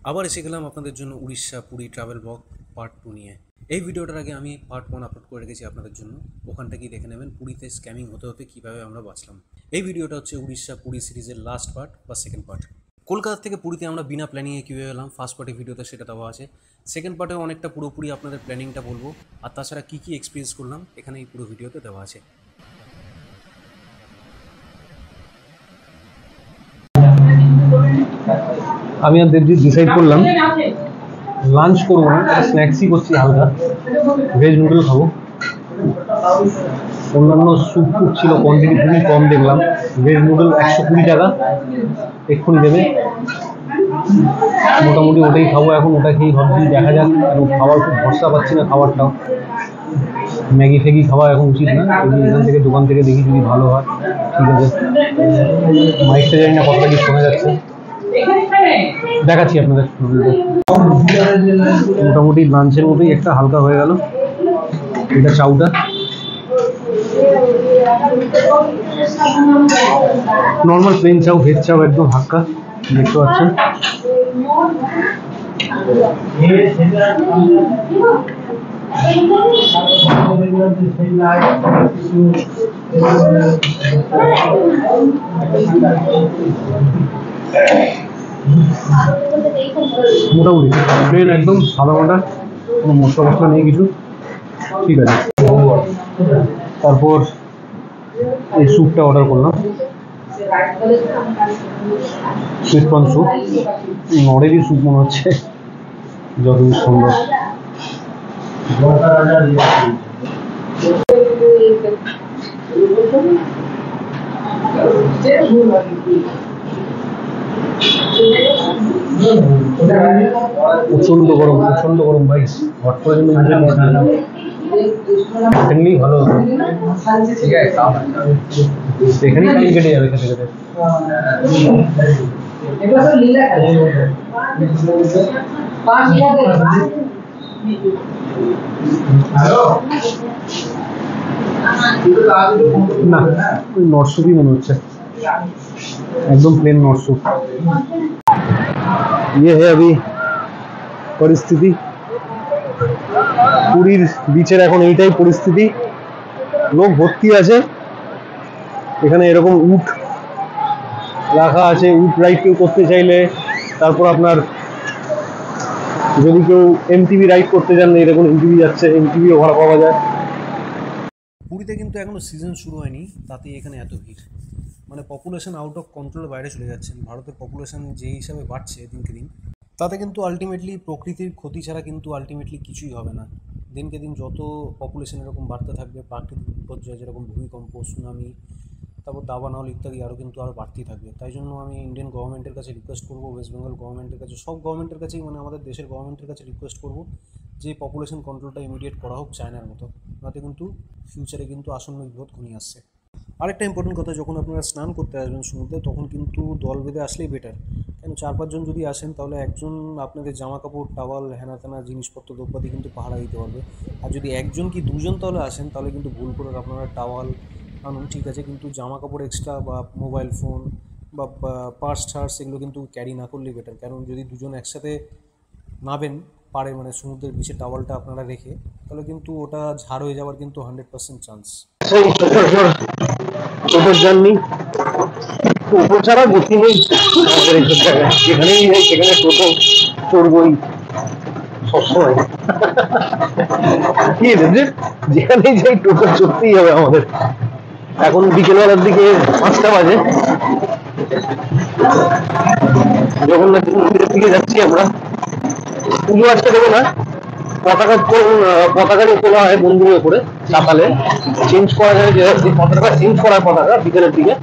আবার এসে গেলাম আপনাদের জন্য Orissa Puri travel blog part 2 নিয়ে। এই ভিডিওটার আগে আমি পার্ট 1 আপলোড করে রেখেছি আপনাদের জন্য, ওখানটা গিয়ে দেখে নেবেন পুরীতে স্ক্যামিং হতে হতে কীভাবে আমরা বাঁচলাম। এই ভিডিওটা হচ্ছে উড়িষ্যা পুরী সিরিজের লাস্ট পার্ট বা সেকেন্ড পার্ট। কলকাতা থেকে পুরীতে আমরা বিনা প্ল্যানিংয়ে কীভাবে এলাম, ফার্স্ট পার্টের ভিডিওতে সেটা দেওয়া আছে। সেকেন্ড পার্টে অনেকটা পুরোপুরি আপনাদের প্ল্যানিংটা বলবো, আর তাছাড়া কী কী এক্সপিরিয়েন্স করলাম এখানে এই পুরো ভিডিওতে দেওয়া আছে। আমি আর দেবজিৎ ডিসাইড করলাম লাঞ্চ করবো না, একটা স্ন্যাক্সই করছি, হালকা ভেজ নুডল খাবো। অন্যান্য স্যুপ টুপ ছিল, কোয়ান্টিটি খুবই কম দেখলাম। ভেজ নুডল 120 টাকা এক্ষুনি দেবে, মোটামুটি ওটাই খাবো এখন। ওটা খেয়েই ভাবছি দেখা যাক, কারণ খাবার খুব ভরসা পাচ্ছি না খাবারটাও। ম্যাগি ফ্যাগি খাওয়া এখন উচিত না, যদি এখান থেকে দোকান থেকে দেখি যদি ভালো হয় ঠিক আছে। মাইকটা জানি না কতটা কি শোনা যাচ্ছে, দেখাচ্ছি আপনাদের। মোটামুটি লাঞ্চের মতোই একটা হালকা হয়ে গেল। এটা চাউটা, নর্মাল প্লেন চাউ, ভেজ চাউ একদম হাক্কা, দেখতে পাচ্ছেন। মোটামুটি প্লেন একদম সাদা মাটা, কোনো মশলা মশলা নেই কিছু, ঠিক আছে। তারপর এই স্যুপটা অর্ডার করলাম, সুইট কর্ন স্যুপ। নড়েরই স্যুপ মনে হচ্ছে, যতদূর সম্ভব। প্রচন্ড গরম, প্রচন্ড গরম ভাই, হট করে এখানেই ভালো হতো, এখানেই টাইম কেটে যাবে খেতে খেতে। না, ওই নরসুপই মনে হচ্ছে, একদম প্লেন নরসুপ। ये है अभी পরিস্থিতি পুরীর বিচের, এখন এইটাই পরিস্থিতি। লোক ভর্তি আছে এখানে, এরকম উট রাখা আছে, উট রাইড কেউ করতে চাইলে। তারপর আপনার যদি কেউ এমটিভি রাইড করতে চান, এরকম এমটিভি যাচ্ছে, এমটিভিও ভাড়া পাওয়া যায়। পুরীতে কিন্তু এখনও সিজন শুরু হয়নি, তাতেই এখানে এত ভিড়। মানে পপুলেশন আউট অফ কন্ট্রোলের বাইরে চলে যাচ্ছে। ভারতের পপুলেশন যে হিসাবে বাড়ছে দিনকে দিন, তাতে কিন্তু আলটিমেটলি প্রকৃতির ক্ষতি ছাড়া কিন্তু আলটিমেটলি কিছুই হবে না। দিনকে দিন যত পপুলেশন এরকম বাড়তে থাকবে, প্রাকৃতিক বিপর্যয় যেরকম ভূমিকম্প, সুনামি, তারপর দাবানল ইত্যাদি আরও বাড়তেই থাকবে। তাই জন্য আমি ইন্ডিয়ান গভর্নমেন্টের কাছে রিকোয়েস্ট করবো, ওয়েস্ট বেঙ্গল গভর্নমেন্টের কাছে, সব গভর্নমেন্টের কাছেই, মানে আমাদের দেশের গভর্নমেন্টের কাছে রিকোয়েস্ট করবো যে পপুলেশন কন্ট্রোলটা ইমিডিয়েট করা হোক চায়নার মতো, তাতে কিন্তু ফিউচারে কিন্তু আসন্ন বিপদ ঘনিয়ে আসছে। আরেকটা ইম্পর্টেন্ট কথা, যখন আপনারা স্নান করতে আসবেন সমুদ্রে, তখন কিন্তু দল বেঁধে আসলেই বেটার। কেন 4-5 জন যদি আসেন, তাহলে একজন আপনাদের জামা কাপড়, টাওয়াল, হেনা তেনা জিনিসপত্র দ্রব্যাদি কিন্তু পাহারা দিতে পারবে। আর যদি একজন কি দুজন তাহলে আসেন, তাহলে কিন্তু ভুল করে আপনারা টাওয়াল আনুন, ঠিক আছে, কিন্তু জামা কাপড় এক্সট্রা বা মোবাইল ফোন বা পার্স টার্স এগুলো কিন্তু ক্যারি না করলেই বেটার। কারণ যদি দুজন একসাথে নাবেন পারে, মানে সমুদ্রের বিচে টাওয়ালটা আপনারা রেখে, তাহলে কিন্তু ওটা ঝাড় হয়ে যাওয়ার কিন্তু 100% চান্স। টোটোর জার্নি, টোটো ছাড়া গতি নেই আমাদের এইসব জায়গায়। যেখানেই যাই সেখানে টোটো চড়বই সবসময়। কি যে যেখানেই যাই টোটো চড়তেই হবে আমাদের। এখন বিকেলবেলার দিকে 5টা বাজে, জগন্নাথ মন্দিরের দিকে যাচ্ছি আমরা। পুজো আজকে দেবো না, পতাকা যে তোলা হয় মন্দিরের উপরে চাতালে, চেঞ্জ করা যায়, যে পতাকা চেঞ্জ করা পতাকা বিকেলের দিকে,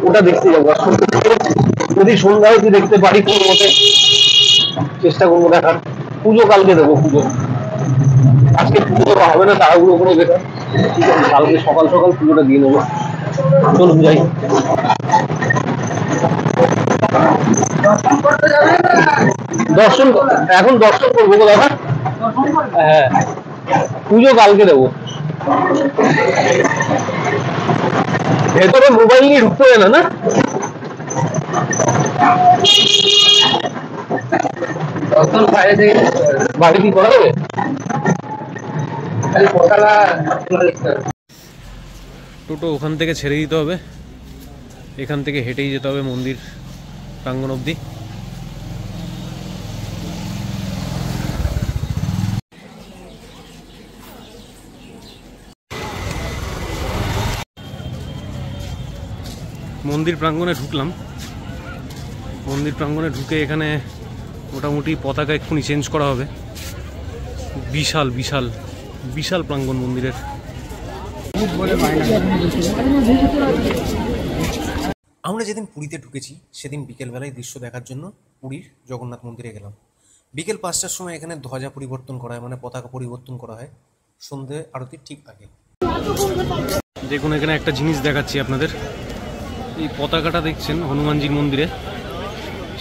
ওটা দেখতে যাবো। যদি সন্ধ্যা অবধি দেখতে পারি কোনো মতে, চেষ্টা করবো দেখার। পুজো কালকে দেবো, পুজো আজকে পুজো হবে না, তাড়াহুড়ো করে বেকার, ঠিক আছে, কালকে সকাল সকাল পুজোটা দিয়ে নেবো। চলুন যাই। দর্শন এখন দর্শন করবো গো দাদা, হ্যাঁ পুজো কালকে দেবো। ভেতরে মোবাইল নিয়ে ঢুকতে হয় না, না বাইরে কি করা হবে? টোটো ওখান থেকে ছেড়ে দিতে হবে, এখান থেকে হেঁটেই যেতে হবে মন্দির প্রাঙ্গণ অবধি। মন্দির প্রাঙ্গণে ঢুকলাম, মন্দির প্রাঙ্গণে ঢুকে এখানে মোটামুটি পতাকা এক্ষুনি চেঞ্জ করা হবে। বিশাল বিশাল বিশাল প্রাঙ্গণ মন্দিরের। আমরা যেদিন পুরীতে ঢুকেছি সেদিন বিকেলবেলায় দৃশ্য দেখার জন্য পুরীর জগন্নাথ মন্দিরে গেলাম। বিকেল 5টার সময় এখানে ধ্বজা পরিবর্তন করা হয়, মানে পতাকা পরিবর্তন করা হয় সন্ধ্যে আরতির ঠিক আগে। দেখুন এখানে একটা জিনিস দেখাচ্ছি আপনাদের, এই পতাকাটা দেখছেন হনুমানজির মন্দিরে,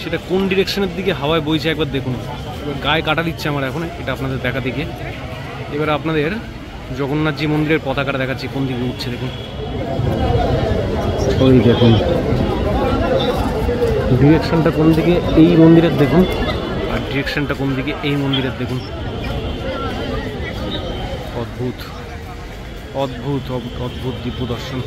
সেটা কোন ডিরেকশনের দিকে হাওয়ায় বইছে একবার দেখুন। এবার গায়ে কাটা দিচ্ছে আমার এখন, এটা আপনাদের দেখা দিকে। এবার আপনাদের জগন্নাথজি মন্দিরের পতাকাটা দেখাচ্ছি কোন দিকে উঠছে দেখুন। ওই দেখুন ডিরেকশনটা কোন দিকে এই মন্দিরের দেখুন, আর ডিরেকশনটা কোন দিকে এই মন্দিরের দেখুন। অদ্ভুত অদ্ভুত অদ্ভুত দিব্য দর্শন।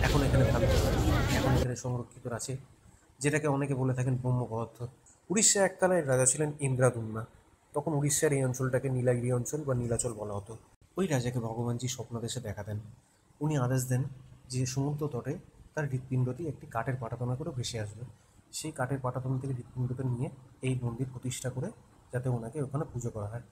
এখন এখানে থাকবে, এখন এখানে সংরক্ষিত আছে, যেটাকে অনেকে বলে থাকেন ব্রহ্মপদার্থ। উড়িষ্যা এককালের রাজা ছিলেন ইন্দ্রাদুম্না। তখন উড়িষ্যার এই অঞ্চলটাকে নীলাগিরি অঞ্চল বা নীলাচল বলা হতো। ওই রাজাকে ভগবানজি স্বপ্নাদেশে দেখা দেন। উনি আদেশ দেন যে সমুদ্র তটে তার হৃৎপিণ্ডটি একটি কাঠের পাটাতনা করে ভেসে আসবে। সেই কাঠের পাটাতন থেকে হৃৎপিণ্ডটা নিয়ে এই মন্দির প্রতিষ্ঠা করে যাতে ওনাকে ওখানে পুজো করা হয়।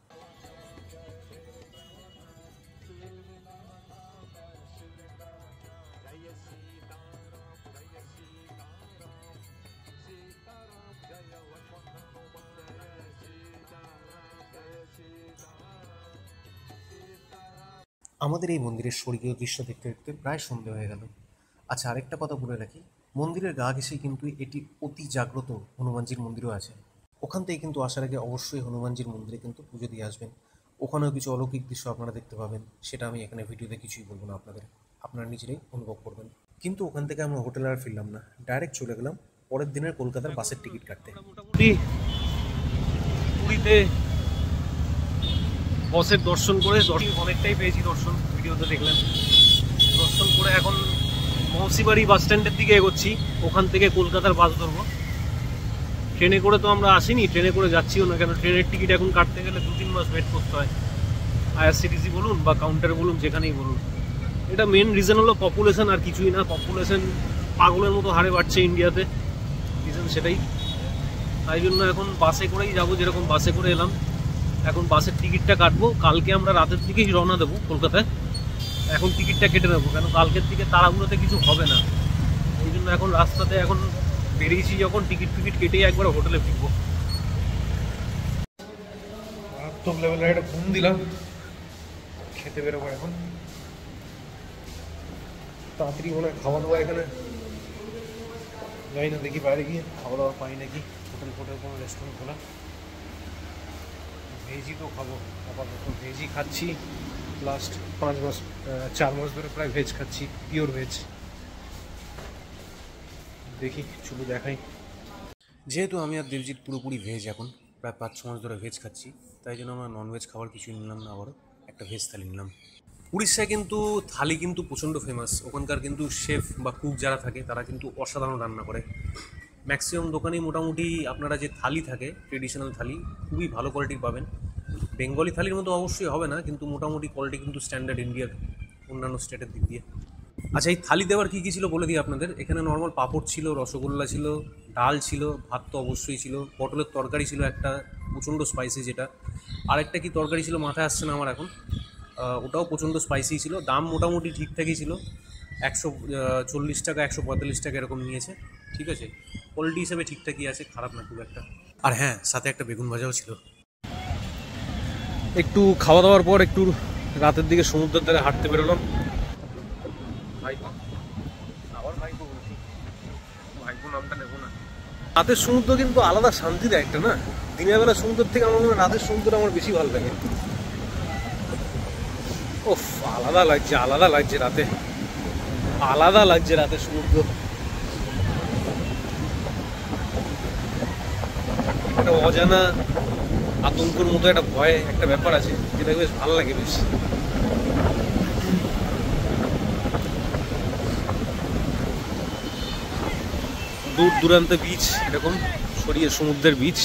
আমাদের এই মন্দিরের স্বর্গীয় দৃশ্য দেখতে দেখতে প্রায় সন্ধে হয়ে গেল। আচ্ছা, আরেকটা কথা বলে রাখি, মন্দিরের গা ঘেঁষেই কিন্তু এটি অতি জাগ্রত হনুমানজির মন্দিরও আছে। ওখান থেকে কিন্তু আসার আগে অবশ্যই হনুমানজির মন্দিরে কিন্তু পুজো দিয়ে আসবেন। ওখানেও কিছু অলৌকিক দৃশ্য আপনারা দেখতে পাবেন, সেটা আমি এখানে ভিডিওতে কিছুই বলবো না আপনাদের, আপনারা নিজেরাই অনুভব করবেন। কিন্তু ওখান থেকে আমরা হোটেলে আর ফিরলাম না, ডাইরেক্ট চলে গেলাম পরের দিনের কলকাতার বাসের টিকিট কাটতে। মোটামুটি পুরীতে বসের দর্শন করে অনেকটাই পেয়েছি দর্শন, ভিডিওতে দেখলেন। দর্শন করে এখন মৌসিবাড়ি বাস স্ট্যান্ডের দিকে এগোচ্ছি, ওখান থেকে কলকাতার বাস ধরবো। ট্রেনে করে তো আমরা আসিনি, ট্রেনে করে যাচ্ছিও না, কেন ট্রেনের টিকিট এখন কাটতে গেলে 2-3 মাস ওয়েট করতে হয়। আইআরসিটিসি বলুন বা কাউন্টারে বলুন, যেখানেই বলুন। এটা মেন রিজন হলো পপুলেশন, আর কিছুই না। পপুলেশন পাগলের মতো হারে বাড়ছে ইন্ডিয়াতে, রিজন সেটাই। তাই জন্য এখন বাসে করেই যাবো, যেরকম বাসে করে এলাম। এখন বাসের টিকিটটা কাটবো, কালকে আমরা রাতের দিকেই রওনা দেবো কলকাতায়। এখন টিকিটটা কেটে নেবো, কেন কালকের দিকে তাড়াহুড়োতে কিছু হবে না। এই জন্য এখন রাস্তাতে এখন বেরিয়েছি যখন, টিকিট ফিকিট কেটেই একবার হোটেলে ফিরবো। মারাত্মক লেভেলের একটা ঘুম দিলাম, খেতে বেরোবো এখন। তাড়াতাড়ি মনে হয় খাওয়া দাওয়া এখানে যাই না, দেখি বাইরে গিয়ে খাওয়া দাওয়া পাই নাকি। হোটেল কোনো রেস্টুরেন্ট খোলা। ভেজই তো খাবো, আপাতত ভেজই খাচ্ছি। লাস্ট 4 মাস ধরে প্রায় ভেজ খাচ্ছি, পিওর ভেজ। দেখি চলো দেখাই। যেহেতু আমি আর দেবজিৎ পুরোপুরি ভেজ, এখন প্রায় 5-6 মাস ধরে ভেজ খাচ্ছি, তাই জন্য আমরা ননভেজ খাবার কিছুই নিলাম না, আবারও একটা ভেজ থালি নিলাম। উড়িষ্যায় কিন্তু থালি কিন্তু প্রচণ্ড ফেমাস। ওখানকার কিন্তু শেফ বা কুক যারা থাকে তারা কিন্তু অসাধারণ রান্না করে। ম্যাক্সিমাম দোকানেই মোটামুটি আপনারা যে থালি থাকে, ট্রেডিশনাল থালি খুবই ভালো কোয়ালিটির পাবেন। বেঙ্গলি থালির মতো অবশ্যই হবে না, কিন্তু মোটামুটি কোয়ালিটি কিন্তু স্ট্যান্ডার্ড ইন্ডিয়ার অন্যান্য স্টেটের দিক দিয়ে। আচ্ছা, এই থালি দেওয়ার কী কী ছিল বলে দিই আপনাদের। এখানে নর্মাল পাঁপড় ছিল, রসগোল্লা ছিল, ডাল ছিল, ভাত তো অবশ্যই ছিল, পটলের তরকারি ছিল একটা প্রচণ্ড স্পাইসি, যেটা আরেকটা কি তরকারি ছিল মাথায় আসছে না আমার এখন, ওটাও প্রচণ্ড স্পাইসি ছিল। দাম মোটামুটি ঠিকঠাকই ছিল, 140 টাকা 145 টাকা এরকম নিয়েছে, ঠিক আছে। কোয়ালিটি হিসেবে ঠিকঠাকই আছে, খারাপ না খুব একটা। আর হ্যাঁ, সাথে একটা বেগুন ভাজাও ছিল। একটু খাওয়া দাওয়ার পর একটু রাতের দিকে সমুদ্রের ধারে হাঁটতে বেরোলাম। ভাইপো নামটা নেবো না। রাতের সমুদ্র কিন্তু আলাদা শান্তি দেয় একটা, না? দিনের বেলা সমুদ্র থেকে আমার মনে হয় রাতের সমুদ্রটা আমার বেশি ভালো লাগে। ওফ, আলাদা লাগছে রাতে, আলাদা লাগছে রাতের সমুদ্র। একটা অজানা আতঙ্কের মতো একটা ভয়, একটা ব্যাপার আছে যেটা বেশ ভালো লাগে বেশ। দূর দূরান্তে বিচ, এরকম ছড়িয়ে সমুদ্রের বিচ।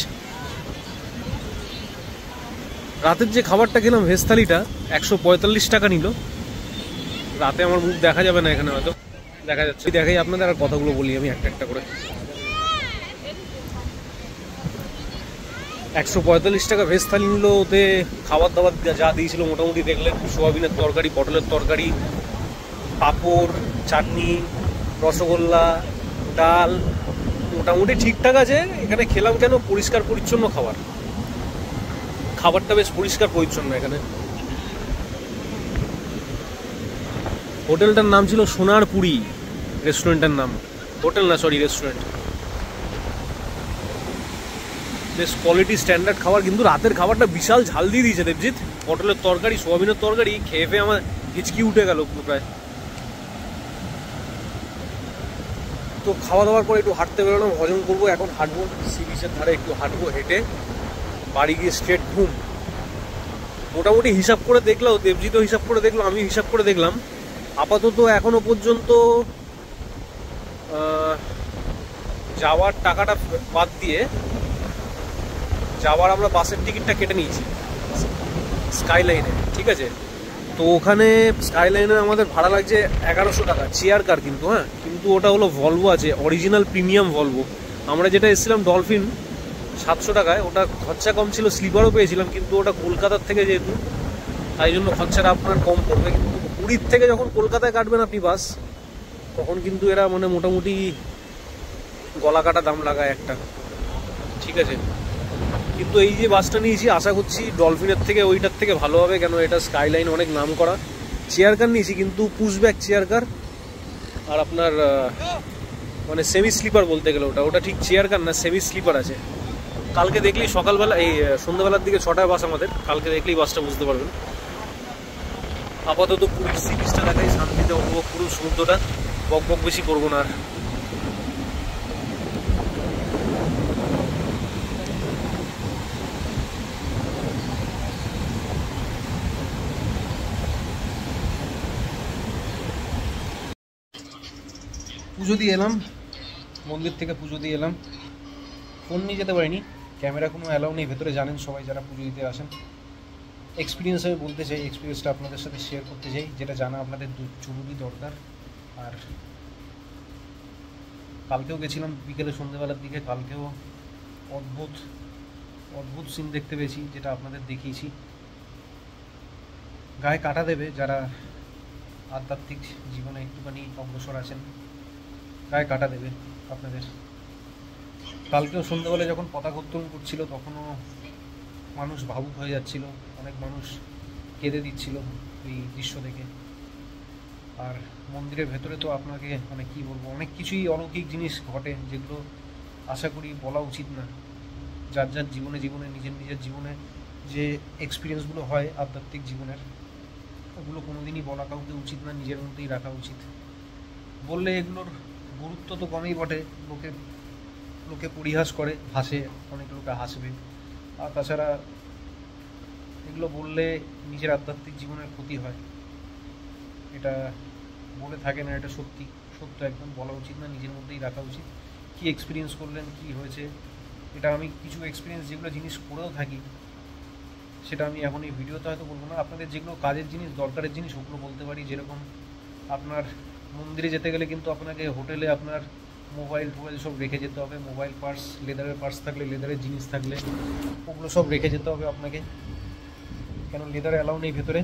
রাতের যে খাবারটা খেলাম ভেজ থালিটা 145 টাকা নিল। রাতে আমার মুখ দেখা যাবে না এখানে, হয়তো দেখা যাচ্ছে, দেখাই আপনাদের। আর কথাগুলো বলি আমি একটা একটা করে। 145 টাকা ভেজ থালি নিল। ওতে খাবার দাবার যা দিয়েছিল মোটামুটি দেখলেন, সোয়াবিনের তরকারি, পটলের তরকারি, পাঁপড়, চাটনি, রসগোল্লা, ডাল, মোটামুটি ঠিকঠাক আছে। এখানে খেলাম কেন, পরিষ্কার পরিচ্ছন্ন খাবারটা বেশ পরিষ্কার পরিচ্ছন্ন এখানে। হোটেলটার নাম ছিল সোনার পুরী, রেস্টুরেন্টের নাম। হোটেল না, সরি, রেস্টুরেন্ট। বেশ কোয়ালিটি স্ট্যান্ডার্ড খাবার, কিন্তু রাতের খাবারটা বিশাল ঝাল দিয়ে দিয়েছে দেবজিৎ। পটলের তরকারি, সোয়াবিনের তরকারি খেয়ে আমার হিচকি উঠে গেল প্রায়। তো খাওয়া দাওয়ার পরে একটু হাঁটতে বেরোলাম, হজম করবো। এখন হাঁটবো সি বিচের ধারে, একটু হাঁটবো, হেঁটে বাড়ি গিয়ে স্ট্রেট ঘুম। মোটামুটি হিসাব করে দেখলাম, দেবজিৎও হিসাব করে দেখলাম, আমি হিসাব করে দেখলাম, আপাতত এখনো পর্যন্ত যাওয়ার টাকাটা বাদ দিয়ে, যাওয়ার আমরা বাসের টিকিটটা কেটে নিয়েছি স্কাইলাইনে, ঠিক আছে। তো ওখানে স্কাইলাইনে আমাদের ভাড়া লাগছে 1100 টাকা, চেয়ার কার কিন্তু, হ্যাঁ, কিন্তু ওটা হলো ভলভো আছে, অরিজিনাল প্রিমিয়াম ভলভো। আমরা যেটা এসেছিলাম ডলফিন 700 টাকায়, ওটা খরচা কম ছিল, স্লিপারও পেয়েছিলাম, কিন্তু ওটা কলকাতার থেকে যেহেতু, তাই জন্য খরচাটা আপনার কম পড়বে। কিন্তু পুরীর থেকে যখন কলকাতায় কাটবেন আপনি বাস, তখন কিন্তু এরা মানে মোটামুটি গলা কাটা দাম লাগায় একটা, ঠিক আছে। কিন্তু এই যে বাসটা নিয়েছি, আশা করছি ডলফিনের থেকে ওইটার থেকে ভালো হবে, কেন এটা স্কাইলাইন অনেক নাম করা। চেয়ার কার নিয়েছি, কিন্তু পুশব্যাক চেয়ার কার, আর আপনার মানে সেমি স্লিপার বলতে গেলে ওটা ঠিক চেয়ার কার না, সেমি স্লিপার আছে। কালকে দেখলেই সকালবেলা, এই সন্ধ্যাবেলার দিকে 6টায় বাস আমাদের, কালকে দেখলেই বাসটা বুঝতে পারবেন। আপাতত পুরীর সি বিচটা দেখাই, শান্তিতে অনুভব করুন সমুদ্রটা, বক বক বেশি করবো না আর। পুজো দিয়ে এলাম, মন্দির থেকে পুজো দিয়ে এলাম। ফোন নিয়ে যেতে পারিনি, ক্যামেরা কোনো অ্যালাউ নেই ভেতরে, জানেন সবাই যারা পুজো দিতে আসেন। এক্সপিরিয়েন্স আমি বলতে চাই, এক্সপিরিয়েন্সটা আপনাদের সাথে শেয়ার করতে চাই, যেটা জানা আপনাদের জরুরি দরকার। আর কালকেও গেছিলাম বিকেলে সন্ধ্যেবেলার দিকে, কালকেও অদ্ভুত অদ্ভুত সিন দেখতে পেয়েছি, যেটা আপনাদের দেখিয়েছি। গায়ে কাটা দেবে যারা আধ্যাত্মিক জীবনে একটুখানি অগ্রসর আছেন, গায়ে কাটা দেবে আপনাদের। কালকেও সন্ধ্যাবেলা যখন পতাকা উত্তোলন করছিল, তখনও মানুষ ভাবুক হয়ে যাচ্ছিল, অনেক মানুষ কেঁদে দিচ্ছিল এই দৃশ্য দেখে। আর মন্দিরের ভেতরে তো আপনাকে মানে কী বলবো, অনেক কিছুই অলৌকিক জিনিস ঘটে, যেগুলো আশা করি বলা উচিত না। যার যার জীবনে নিজের জীবনে যে এক্সপিরিয়েন্সগুলো হয় আধ্যাত্মিক জীবনের, ওগুলো কোনোদিনই বলা কাউকে উচিত না, নিজের মধ্যেই রাখা উচিত। বললে এগুলোর গুরুত্ব তো কমই বটে, লোকে পরিহাস করে, হাসে, অনেক লোকে হাসবে। আর তাছাড়া এগুলো বললে নিজের আধ্যাত্মিক জীবনের ক্ষতি হয়, এটা বলে থাকে না, এটা সত্য একদম বলা উচিত না, নিজের মধ্যেই রাখা উচিত। কি এক্সপিরিয়েন্স করলেন, কি হয়েছে, এটা আমি কিছু এক্সপিরিয়েন্স যেগুলো জিনিস করেও থাকি, সেটা আমি এখন এই ভিডিওতে হয়তো বলবো না। আপনাদের যেগুলো কাজের জিনিস, দরকারের জিনিস, ওগুলো বলতে পারি। যেরকম আপনার মন্দিরে যেতে গেলে কিন্তু আপনাকে হোটেলে আপনার মোবাইল সব রেখে যেতে হবে, মোবাইল পার্স, লেদারের পার্স থাকলে, লেদারের জিনিস থাকলে ওগুলো সব রেখে যেতে হবে আপনাকে, কেন লেদারে অ্যালাউ নেই ভেতরে।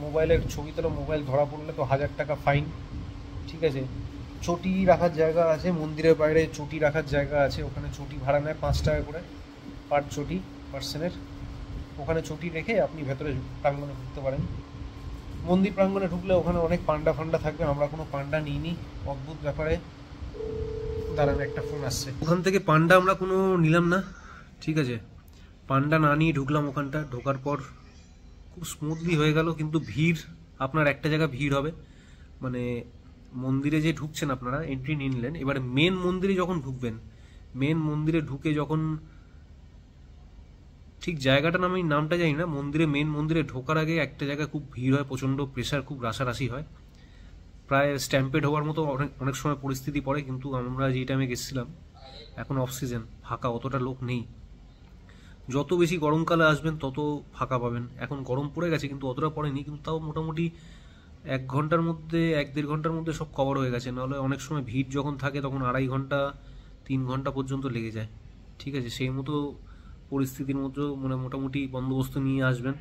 মোবাইলের ছবি তোলা, মোবাইল ধরা পড়লে তো 1000 টাকা ফাইন, ঠিক আছে। চটি রাখার জায়গা আছে মন্দিরের বাইরে, চটি রাখার জায়গা আছে, ওখানে চটি ভাড়া নেয় 5 টাকা করে পার চটি পার্সনের। ওখানে চটি রেখে আপনি ভেতরে প্রাঙ্গণে ঢুকতে পারেন। মন্দির প্রাঙ্গণে ঢুকলে ওখানে অনেক পান্ডা ফান্ডা থাকবে, আমরা কোনো পান্ডা নিইনি, অদ্ভুত ব্যাপারে। দাঁড়ান, একটা ফোন আসছে, ওখান থেকে পান্ডা আমরা কোনো নিলাম না, ঠিক আছে। পান্ডা না নিয়ে ঢুকলাম ওখানটা, ঢোকার পর খুব স্মুথলি হয়ে গেল, কিন্তু ভিড়, আপনার একটা জায়গা ভিড় হবে, মানে মন্দিরে যে ঢুকছেন আপনারা এন্ট্রি নিলেন, এবারে মেন মন্দিরে যখন ঢুকবেন, মেন মন্দিরে ঢুকে যখন ঠিক জায়গাটার আমি নামটা জানি না, মন্দিরে মেন মন্দিরে ঢোকার আগে একটা জায়গায় খুব ভিড় হয়, প্রচণ্ড প্রেশার, খুব রাশারাশি হয়, প্রায় স্ট্যাম্পেড হওয়ার মতো অনেক অনেক সময় পরিস্থিতি পড়ে। কিন্তু আমরা যে টাইমে গেছিলাম এখন অফ সিজন, ফাঁকা, অতটা লোক নেই। যত বেশি গরমকালে আসবেন তত ফাঁকা পাবেন। এখন গরম পড়ে গেছে কিন্তু অতটা পড়েনি, কিন্তু তাও মোটামুটি 1 ঘন্টার মধ্যে 1-1.5 ঘন্টার মধ্যে সব কভার হয়ে গেছে। নাহলে অনেক সময় ভিড় যখন থাকে তখন 2.5 ঘন্টা 3 ঘন্টা পর্যন্ত লেগে যায়। ঠিক আছে, সেই মতো পরিস্থিতির মধ্যে মানে মোটামুটি বন্দোবস্ত নিয়ে আসবেন।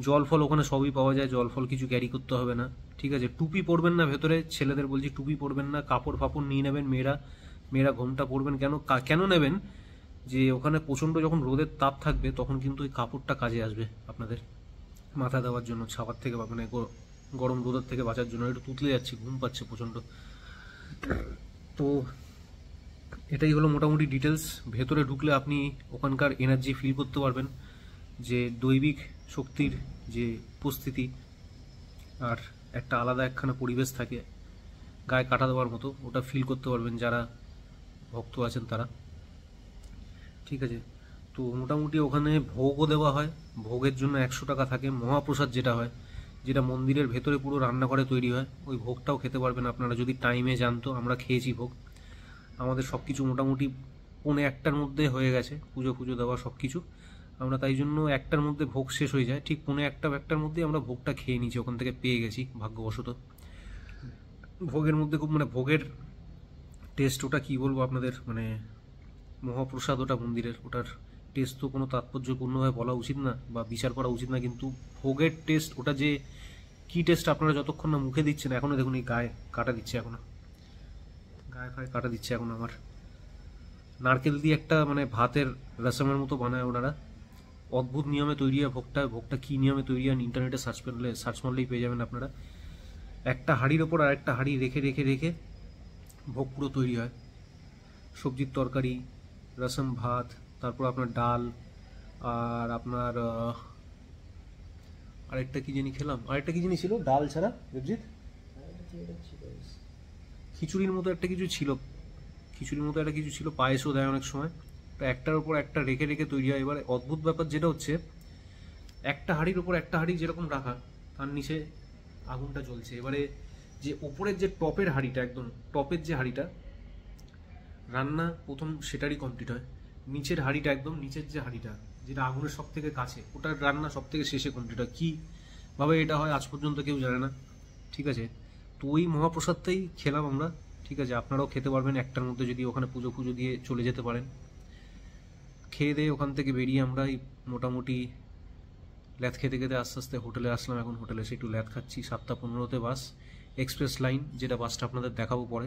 জল ফল ওখানে সবই পাওয়া যায়, জল ফল কিছু ক্যারি করতে হবে না। ঠিক আছে, টুপি পরবেন না ভেতরে, ছেলেদের বলছি টুপি পরবেন না, কাপড় ফাপড় নিয়ে নেবেন। মেয়েরা ঘোমটা পরবেন। কেন নেবেন, যে ওখানে প্রচণ্ড যখন রোদের তাপ থাকবে তখন কিন্তু ওই কাপড়টা কাজে আসবে আপনাদের মাথা দেওয়ার জন্য, ছাওয়ার থেকে বা মানে গরম রোদের থেকে বাঁচার জন্য। একটু তুতলে যাচ্ছি, ঘুম পাচ্ছে প্রচণ্ড। তো এটাই হলো মোটামুটি ডিটেলস। ভেতরে ঢুকলে আপনি ওখানকার এনার্জি ফিল করতে পারবেন, যে দৈবিক শক্তির যে উপস্থিতি, আর একটা আলাদা একখানা পরিবেশ থাকে গায়ে কাটা দেওয়ার মতো, ওটা ফিল করতে পারবেন যারা ভক্ত আছেন তারা। ঠিক আছে, তো মোটামুটি ওখানে ভোগও দেওয়া হয়, ভোগের জন্য 100 টাকা থাকে। মহাপ্রসাদ যেটা হয়, যেটা মন্দিরের ভেতরে পুরো রান্নাঘরে তৈরি হয়, ওই ভোগটাও খেতে পারবেন আপনারা যদি টাইমে যান। তো আমরা খেয়েছি ভোগ, আমাদের সব কিছু মোটামুটি 1:45টার মধ্যে হয়ে গেছে, পুজো দেওয়া সব কিছু। আমরা তাই জন্য 1টার মধ্যে ভোগ শেষ হয়ে যায়, ঠিক 1:45-1টার মধ্যে আমরা ভোগটা খেয়ে নিয়েছি, ওখান থেকে পেয়ে গেছি ভাগ্যবশত। ভোগের মধ্যে খুব মানে ভোগের টেস্ট, ওটা কি বলবো আপনাদের, মানে মহাপ্রসাদ ওটা মন্দিরের, ওটার টেস্ট তো কোনো তাৎপর্যপূর্ণভাবে বলা উচিত না বা বিচার করা উচিত না, কিন্তু ভোগের টেস্ট ওটা যে কি টেস্ট আপনারা যতক্ষণ না মুখে দিচ্ছেন, এখনও দেখুন এই গায়ে কাটা দিচ্ছে, এখনও গায়ে ফায়ে কাটা দিচ্ছে এখন আমার। নারকেল দিয়ে একটা মানে ভাতের রসমের মতো বানায় ওনারা, অদ্ভুত নিয়মে তৈরি হয় ভোগটা কী নিয়মে তৈরি হয় ইন্টারনেটে সার্চ মারলেই পেয়ে যাবেন আপনারা। একটা হাঁড়ির ওপর আর একটা হাঁড়ি রেখে রেখে রেখে ভোগ পুরো তৈরি হয়, সবজির তরকারি, রসম ভাত, তারপর আপনার ডাল, আর আপনার আরেকটা কি জানি খেলাম, আরেকটা কি জানি ছিল ডাল ছাড়া, দেবজিৎ খিচুড়ির মতো একটা কিছু ছিল, পায়েসও দেয় অনেক সময়। তো একটার উপর একটা রেখে রেখে তৈরি হয়। এবারে অদ্ভুত ব্যাপার যেটা হচ্ছে, একটা হাঁড়ির উপর একটা হাঁড়ি যেরকম রাখা, তার নিচে আগুনটা জ্বলছে। এবারে যে ওপরের যে টপের হাঁড়িটা, একদম টপের যে হাঁড়িটা, রান্না প্রথম সেটারই কমপ্লিট হয়। নিচের হাঁড়িটা, একদম নিচের যে হাঁড়িটা যেটা আগুনের সব থেকে কাছে, ওটার রান্না সব থেকে শেষে কমপ্লিট হয়। কীভাবে এটা হয় আজ পর্যন্ত কেউ জানে না। ঠিক আছে, তো ওই মহাপ্রসাদটাই খেলাম আমরা। ঠিক আছে, আপনারাও খেতে পারবেন 1টার মধ্যে যদি ওখানে পুজো দিয়ে চলে যেতে পারেন। খেয়ে দিয়ে ওখান থেকে বেরিয়ে আমরা মোটামুটি ল্যাথ খেতে খেতে আস্তে আস্তে হোটেলে আসলাম। এখন হোটেলে এসে একটু ল্যাথ খাচ্ছি। 7:15-তে বাস, এক্সপ্রেস লাইন, যেটা বাসটা আপনাদের দেখাবো পরে।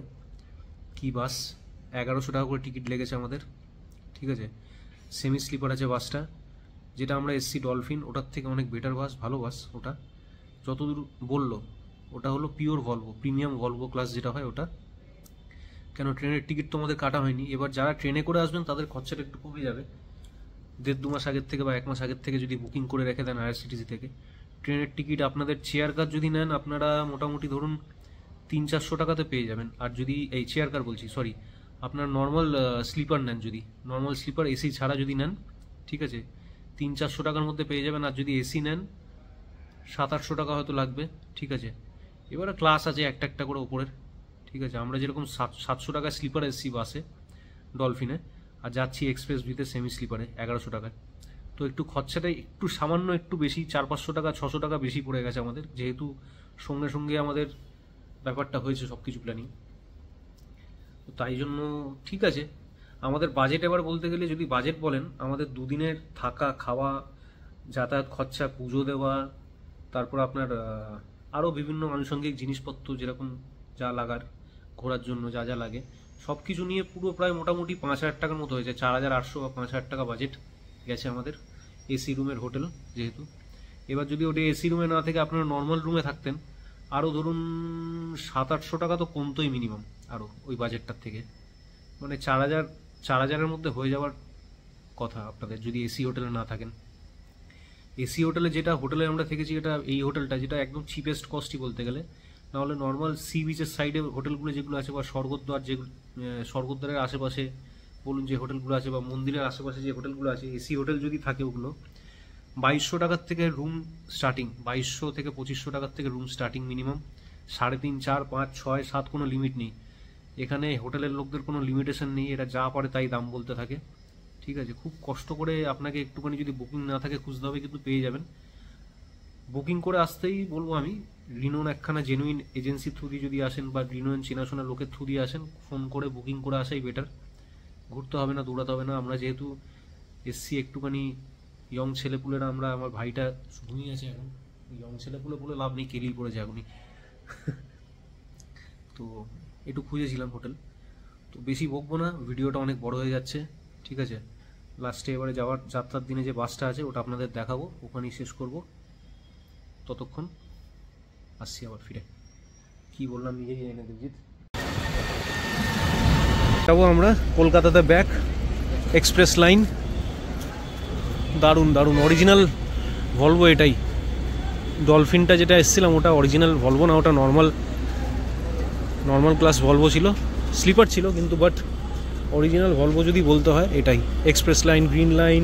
কি বাস, 1100 টাকা করে টিকিট লেগেছে আমাদের। ঠিক আছে, সেমি স্লিপার আছে বাসটা, যেটা আমরা এসছি ডলফিন, ওটার থেকে অনেক বেটার বাস, ভালো বাস ওটা। যতদূর বললো ওটা হলো pure Volvo, premium Volvo class যেটা হয় ওটা। কেন, ট্রেনের টিকিট তো আমাদের কাটা হয়নি। এবার যারা ট্রেনে করে আসবেন তাদের খরচাটা একটু কমে যাবে। 1.5-2 মাস আগের থেকে বা 1 মাস আগের থেকে যদি বুকিং করে রেখে দেন আইআরসিটিসি থেকে, ট্রেনের টিকিট আপনাদের চেয়ার কার যদি নেন আপনারা মোটামুটি ধরুন 300-400 টাকাতে পেয়ে যাবেন। আর যদি এই চেয়ার কার বলছি, সরি, আপনার নর্মাল স্লিপার নেন, যদি নর্মাল স্লিপার এসি ছাড়া যদি নেন, ঠিক আছে, 300-400 টাকার মধ্যে পেয়ে যাবেন। আর যদি এসি নেন 700-800 টাকা হয়তো লাগবে। ঠিক আছে, এবারে ক্লাস আছে একটা একটা করে ওপরের। ঠিক আছে, আমরা যেরকম 700 টাকা স্লিপার এসছি বাসে ডলফিনে, আর যাচ্ছি এক্সপ্রেস ভিতে সেমি স্লিপারে 1100 টাকায়। তো একটু খরচাটা একটু সামান্য একটু বেশি, 400-500 টাকা 600 টাকা বেশি পড়ে গেছে আমাদের, যেহেতু সঙ্গে সঙ্গে আমাদের ব্যাপারটা হয়েছে সব কিছু প্ল্যানিং। তো তাই জন্য ঠিক আছে। আমাদের বাজেট এবার বলতে গেলে, যদি বাজেট বলেন, আমাদের 2 দিনের থাকা খাওয়া, যাতায়াত খরচা, পুজো দেওয়া, তারপর আপনার আরও বিভিন্ন আনুষঙ্গিক জিনিসপত্র যেরকম যা লাগার, ঘোরার জন্য যা যা লাগে, সব কিছু নিয়ে পুরো প্রায় মোটামুটি 5,000 টাকার মতো হয়েছে। 4,800 বা 5,000 টাকা বাজেট গেছে আমাদের, এসি রুমের হোটেল যেহেতু। এবার যদি ওটা এসি রুমে না থেকে আপনারা নর্মাল রুমে থাকতেন, আরও ধরুন 700-800 টাকা তো কমতোই মিনিমাম, আরও ওই বাজেটটার থেকে। মানে 4,000-4,000-এর মধ্যে হয়ে যাওয়ার কথা আপনাদের, যদি এসি হোটেলে না থাকেন। এসি হোটেলে যেটা হোটেলে আমরা থেকেছি, এটা এই হোটেলটা যেটা একদম চিপেস্ট কস্টই বলতে গেলে, নাহলে নর্মাল সি বিচের সাইডে হোটেলগুলো যেগুলো আছে, বা স্বর্গদ্বার, যে স্বর্গদ্বারের আশেপাশে বলুন যে হোটেলগুলো আছে, বা মন্দিরের আশেপাশে যে হোটেলগুলো আছে, এসি হোটেল যদি থাকে ওগুলো 2200 টাকার থেকে রুম স্টার্টিং, 2200 থেকে 2500 টাকার থেকে রুম স্টার্টিং মিনিমাম। 3.5, 4, 5, 6, 7 কোনো লিমিট নেই এখানে। হোটেলের লোকদের কোনো লিমিটেশন নেই, এরা যা পারে তাই দাম বলতে থাকে, ঠিক আছে। খুব কষ্ট করে আপনাকে একটুখানি যদি বুকিং না থাকে খুঁজতে হবে, কিন্তু পেয়ে যাবেন। বুকিং করে আসতেই বলবো আমি, রিনোন একখানা জেনুইন এজেন্সি থ্রু দিয়ে যদি আসেন, বা রিনোন চেনাশোনা লোকের থ্রু দিয়ে আসেন, ফোন করে বুকিং করে আসাই বেটার। ঘুরতে হবে না, দৌড়াতে হবে না। আমরা যেহেতু এসছি একটুখানি ইয়ং ছেলেপুলেরা, আমরা, আমার ভাইটা শুধুই আছে এখন, ইয়ং ছেলেপুলে বলে লাভ নেই, কেরিল পড়েছে এখনই। তো একটু খুঁজেছিলাম হোটেল, তো বেশি বকবো না, ভিডিওটা অনেক বড় হয়ে যাচ্ছে, ঠিক আছে। লাস্টে এবারে যাত্রার দিনে যে বাসটা আছে ওটা আপনাদের দেখাবো, ওখানেই শেষ করব। ততক্ষণ আসছি আবার ফিরে। কি বললাম নিজেই জানি না দেবজিৎ। যাবো আমরা কলকাতাতে ব্যাক, এক্সপ্রেস লাইন। দারুণ দারুণ অরিজিনাল ভলভো এটাই। ডলফিনটা যেটা এসেছিলাম ওটা অরিজিনাল ভলভো না, ওটা নর্মাল ক্লাস ভলভো ছিল, স্লিপার ছিল কিন্তু, বাট অরিজিনাল ভলভো যদি বলতে হয় এটাই। Express line, green line,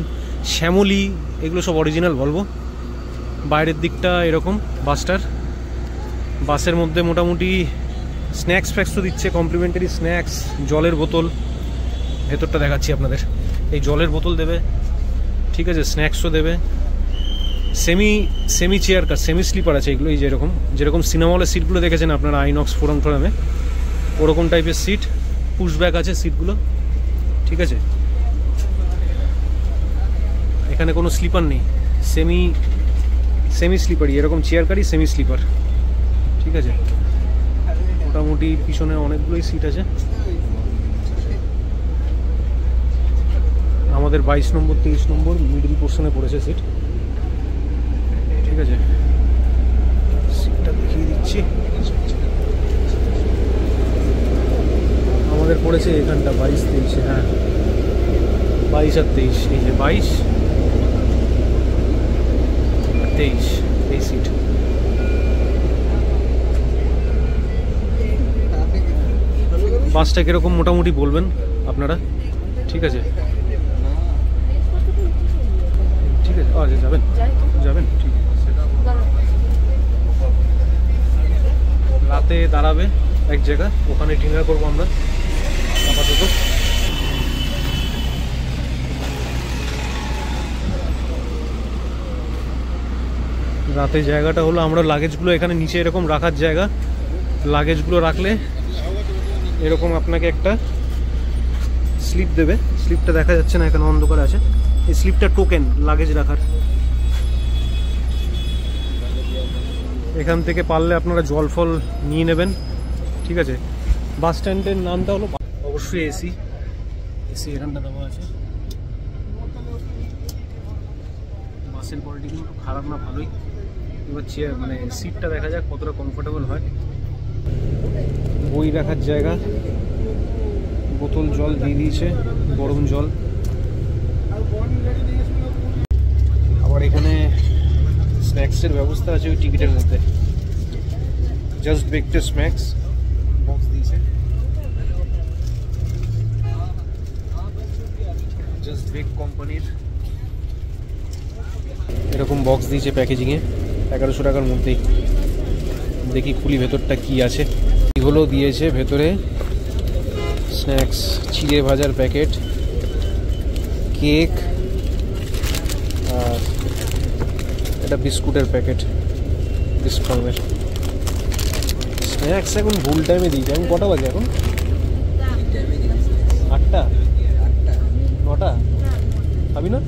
Shyamoli, এগুলো সব অরিজিনাল ভলভো। বাইরের দিকটা এরকম বাসটার। বাসের মধ্যে মোটামুটি স্ন্যাক্স ফ্যাক্স তো দিচ্ছে, কমপ্লিমেন্টারি স্ন্যাক্স, জলের বোতল। ভেতরটা দেখাচ্ছি আপনাদের, এই জলের বোতল দেবে, ঠিক আছে, স্ন্যাক্সও দেবে। Semi chair car, semi sleeper আছে এগুলো, এই যেরকম সিনেমা হলের সিটগুলো দেখেছেন আপনারা আইনক্স ফোরামে, ওরকম টাইপের সিট। পুশব্যাক আছে সিটগুলো, ঠিক আছে। এখানে কোনো স্লিপার নেই, সেমি স্লিপারই, এরকম চেয়ার কারই সেমি স্লিপার, ঠিক আছে। মোটামুটি পিছনে অনেকগুলোই সিট আছে। আমাদের 22 নম্বর 23 নম্বর মিডল পোর্শনে পড়েছে সিট, ঠিক আছে। সিটটা দেখিয়ে দিচ্ছি, আমাদের পড়েছে এখানটা 22, 23, হ্যাঁ 22 আর 23, এই যে 22 আর 23 এই সিট। বাসটা কিরকম মোটামুটি বলবেন আপনারা, ঠিক আছে। ঠিক আছে, আচ্ছা যাবেন, ঠিক আছে। রাতে দাঁড়াবে এক জায়গা, ওখানে ডিনার করবো আমরা আপাতত। রাতে জায়গাটা হলো, আমরা লাগেজগুলো এখানে নিচে এরকম রাখার জায়গা। লাগেজগুলো রাখলে এরকম আপনাকে একটা স্লিপ দেবে, স্লিপটা দেখা যাচ্ছে না, এখানে অন্ধকার আছে। এই স্লিপটা টোকেন লাগেজ রাখার। এখান থেকে পারলে আপনারা জল ফল নিয়ে নেবেন, ঠিক আছে। বাস স্ট্যান্ডের নামটা হলো অবশ্যই এসি এখানটা দেওয়া আছে। বাসের কোয়ালিটি কিন্তু খারাপ না, ভালোই। এবার চেয়ার মানে সিটটা দেখা যাক কতটা কমফোর্টেবল হয়। বই রাখার জায়গা, বোতল জল দিয়ে দিয়েছে, গরম জল। আবার এখানে স্ন্যাক্সের ব্যবস্থা আছে ওই টিকিটের মধ্যে, জাস্ট বেকড স্ন্যাক্স বক্স দিয়েছে, জাস্ট বেক কোম্পানির এরকম বক্স দিয়েছে প্যাকেজিংয়ে 1100 টাকার মধ্যেই। দেখি খুলি ভেতরটা কি আছে। এগুলো দিয়েছে ভেতরে স্ন্যাক্স, চিড়ে ভাজার প্যাকেট, কেক, আর এটা বিস্কুটের প্যাকেট, বিস্কুটের স্ন্যাক্স। এখন ভুল টাইমে দিয়েছে। এখন কটা বাজে এখন? 8টা 9টা। খাবি না?